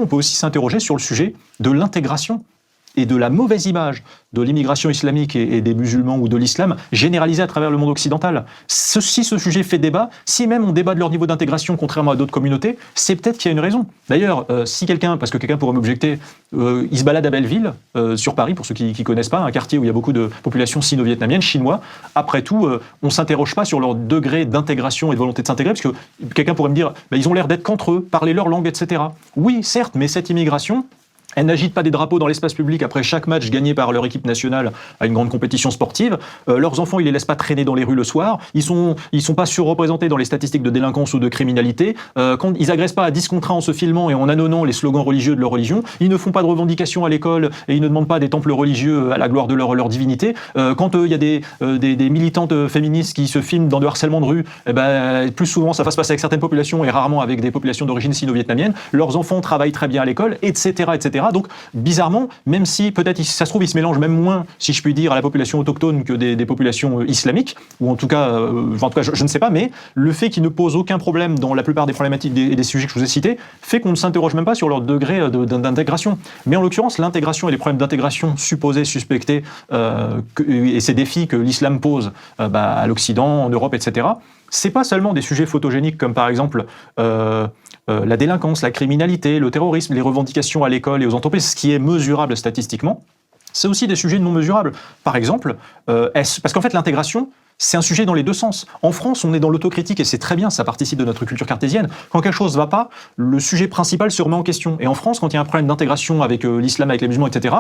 On peut aussi s'interroger sur le sujet de l'intégration et de la mauvaise image de l'immigration islamique et des musulmans ou de l'islam généralisée à travers le monde occidental. Si ce sujet fait débat, si même on débat de leur niveau d'intégration contrairement à d'autres communautés, c'est peut-être qu'il y a une raison. D'ailleurs, si quelqu'un, parce que quelqu'un pourrait m'objecter, il se balade à Belleville, sur Paris, pour ceux qui ne connaissent pas, un quartier où il y a beaucoup de population sino-vietnamienne, chinois, après tout, on ne s'interroge pas sur leur degré d'intégration et de volonté de s'intégrer, parce que quelqu'un pourrait me dire, ils ont l'air d'être qu'entre eux, parler leur langue, etc. Oui, certes, mais cette immigration, elle n'agite pas des drapeaux dans l'espace public après chaque match gagné par leur équipe nationale à une grande compétition sportive. Leurs enfants, ils les laissent pas traîner dans les rues le soir. Ils sont pas surreprésentés dans les statistiques de délinquance ou de criminalité. Quand ils agressent pas à 10 contre 1 en se filmant et en annonnant les slogans religieux de leur religion. Ils ne font pas de revendications à l'école et ils ne demandent pas des temples religieux à la gloire de leur divinité. Quand il y a des militantes féministes qui se filment dans de harcèlement de rue, plus souvent ça va se passer avec certaines populations et rarement avec des populations d'origine sino-vietnamienne. Leurs enfants travaillent très bien à l'école, etc., etc. Donc, bizarrement, même si peut-être, ça se trouve, ils se mélangent même moins, si je puis dire, à la population autochtone que des populations islamiques, ou en tout cas, je ne sais pas, mais le fait qu'ils ne posent aucun problème dans la plupart des problématiques et des sujets que je vous ai cités, fait qu'on ne s'interroge même pas sur leur degré d'intégration. Mais en l'occurrence, l'intégration et les problèmes d'intégration supposés, suspectés, et ces défis que l'islam pose à l'Occident, en Europe, etc., c'est pas seulement des sujets photogéniques comme par exemple la délinquance, la criminalité, le terrorisme, les revendications à l'école et aux entreprises, ce qui est mesurable statistiquement. C'est aussi des sujets non mesurables. Par exemple, parce qu'en fait l'intégration, c'est un sujet dans les deux sens. En France, on est dans l'autocritique et c'est très bien, ça participe de notre culture cartésienne. Quand quelque chose ne va pas, le sujet principal se remet en question. Et en France, quand il y a un problème d'intégration avec l'islam, avec les musulmans, etc.,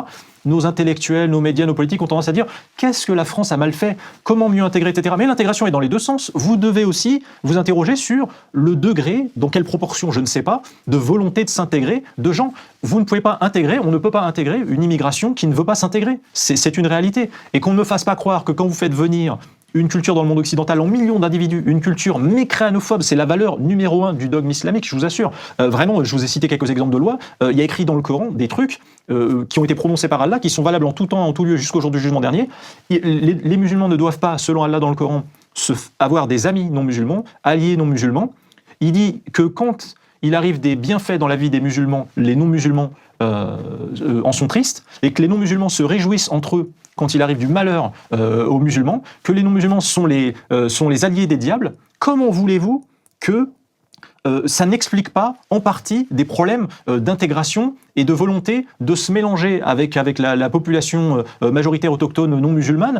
nos intellectuels, nos médias, nos politiques ont tendance à dire « qu'est-ce que la France a mal fait ? Comment mieux intégrer ?» etc. Mais l'intégration est dans les deux sens. Vous devez aussi vous interroger sur le degré, dans quelle proportion, je ne sais pas, de volonté de s'intégrer de gens. Vous ne pouvez pas intégrer, on ne peut pas intégrer une immigration qui ne veut pas s'intégrer. C'est une réalité. Et qu'on ne me fasse pas croire que quand vous faites venir une culture dans le monde occidental en millions d'individus, une culture mécréanophobe, c'est la valeur numéro 1 du dogme islamique, je vous assure. Vraiment, je vous ai cité quelques exemples de lois. Il y a écrit dans le Coran des trucs qui ont été prononcés par Allah, qui sont valables en tout temps, en tout lieu, jusqu'au jour du jugement dernier. Les musulmans ne doivent pas, selon Allah dans le Coran, avoir des amis non musulmans, alliés non musulmans. Il dit que quand il arrive des bienfaits dans la vie des musulmans, les non-musulmans en sont tristes, et que les non-musulmans se réjouissent entre eux quand il arrive du malheur aux musulmans, que les non-musulmans sont les alliés des diables. Comment voulez-vous que ça n'explique pas en partie des problèmes d'intégration et de volonté de se mélanger avec la population majoritaire autochtone non musulmane